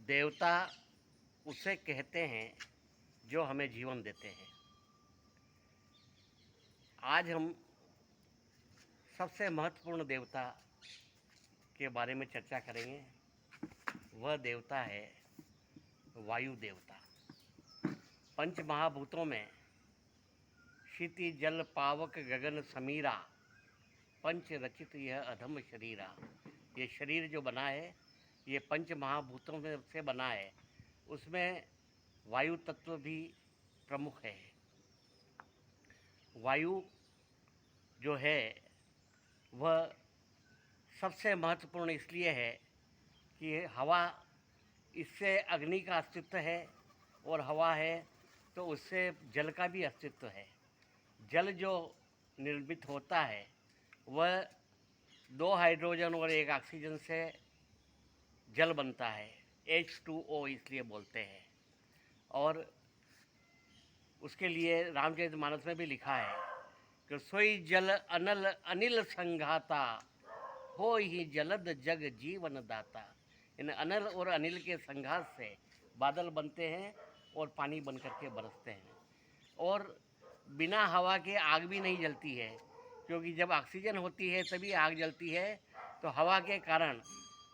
देवता उसे कहते हैं जो हमें जीवन देते हैं। आज हम सबसे महत्वपूर्ण देवता के बारे में चर्चा करेंगे। वह देवता है वायु देवता। पंच महाभूतों में क्षिति जल पावक गगन समीरा पंच रचित यह अधम शरीरा। ये शरीर जो बना है ये पंच महाभूतों में से बना है। उसमें वायु तत्व भी प्रमुख है। वायु जो है वह सबसे महत्वपूर्ण इसलिए है कि हवा, इससे अग्नि का अस्तित्व है, और हवा है तो उससे जल का भी अस्तित्व है। जल जो निर्मित होता है वह 2 हाइड्रोजन और 1 ऑक्सीजन से जल बनता है। H2O इसलिए बोलते हैं। और उसके लिए रामचरितमानस में भी लिखा है कि सोई जल अनल अनिल संघाता हो ही जलद जग जीवन दाता। इन अनल और अनिल के संघात से बादल बनते हैं और पानी बन करके बरसते हैं। और बिना हवा के आग भी नहीं जलती है, क्योंकि जब ऑक्सीजन होती है तभी आग जलती है। तो हवा के कारण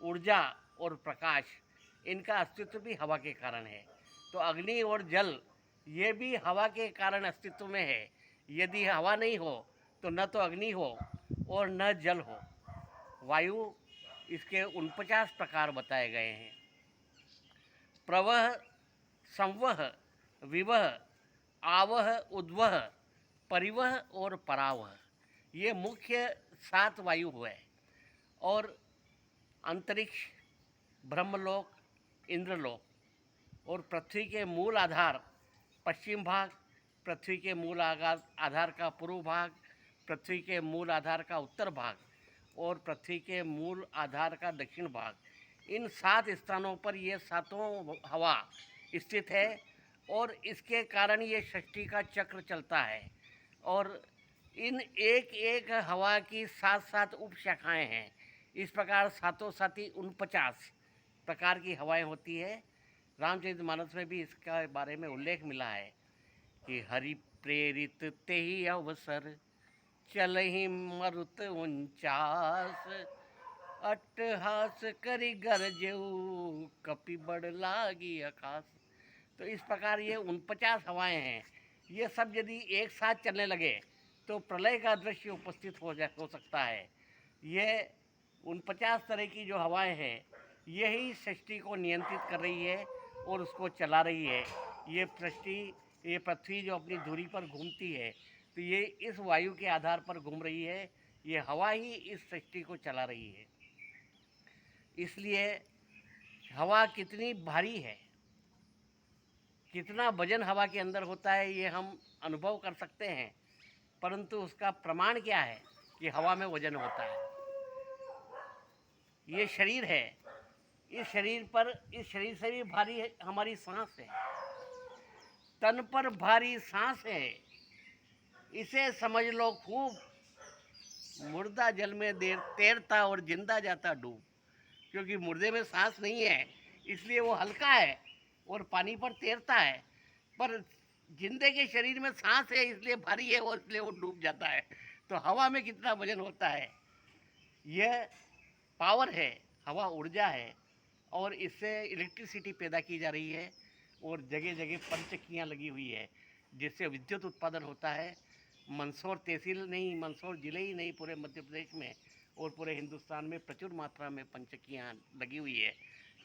ऊर्जा और प्रकाश, इनका अस्तित्व भी हवा के कारण है। तो अग्नि और जल ये भी हवा के कारण अस्तित्व में है। यदि हवा नहीं हो तो न तो अग्नि हो और न जल हो। वायु, इसके 49 प्रकार बताए गए हैं। प्रवह, संवह, विवह, आवह, उद्वह, परिवह और परावह, ये मुख्य 7 वायु हुए। और अंतरिक्ष, ब्रह्मलोक, इंद्रलोक और पृथ्वी के मूल आधार पश्चिम भाग, पृथ्वी के मूल आधार का पूर्व भाग, पृथ्वी के मूल आधार का उत्तर भाग और पृथ्वी के मूल आधार का दक्षिण भाग, इन 7 स्थानों पर ये 7 हवा स्थित है। और इसके कारण ये सृष्टि का चक्र चलता है। और इन एक एक हवा की 7-7 उप शाखाएँ हैं। इस प्रकार 7 49 प्रकार की हवाएं होती है। रामचरितमानस में भी इसका बारे में उल्लेख मिला है कि हरि प्रेरित तेहि अवसर चलहि मरुत 49 अट्टहास करि गरजेऊ कपि बड़ लागी आकाश। तो इस प्रकार ये 49 हवाएं हैं। ये सब यदि एक साथ चलने लगे तो प्रलय का दृश्य उपस्थित हो सकता है। ये 49 तरह की जो हवाएं हैं यही सृष्टि को नियंत्रित कर रही है और उसको चला रही है। ये पृथ्वी जो अपनी धुरी पर घूमती है तो ये इस वायु के आधार पर घूम रही है। ये हवा ही इस सृष्टि को चला रही है। इसलिए हवा कितनी भारी है, कितना वजन हवा के अंदर होता है, ये हम अनुभव कर सकते हैं। परंतु उसका प्रमाण क्या है कि हवा में वजन होता है? ये शरीर है। इस शरीर से भी भारी है हमारी सांस है। तन पर भारी सांस है, इसे समझ लो खूब। मुर्दा जल में तैरता और जिंदा जाता डूब। क्योंकि मुर्दे में सांस नहीं है इसलिए वो हल्का है और पानी पर तैरता है, पर जिंदे के शरीर में सांस है इसलिए भारी है और इसलिए वो डूब जाता है। तो हवा में कितना वजन होता है? यह पावर है, हवा ऊर्जा है, और इससे इलेक्ट्रिसिटी पैदा की जा रही है। और जगह जगह पंचक्कियाँ लगी हुई है जिससे विद्युत उत्पादन होता है। मंदसौर तहसील नहीं, मंदसौर ज़िले ही नहीं, पूरे मध्य प्रदेश में और पूरे हिंदुस्तान में प्रचुर मात्रा में पंचक्कियाँ लगी हुई है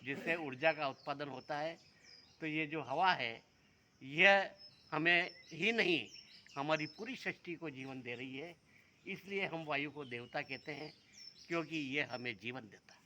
जिससे ऊर्जा का उत्पादन होता है। तो ये जो हवा है यह हमें ही नहीं, हमारी पूरी सृष्टि को जीवन दे रही है। इसलिए हम वायु को देवता कहते हैं, क्योंकि ये हमें जीवन देता है।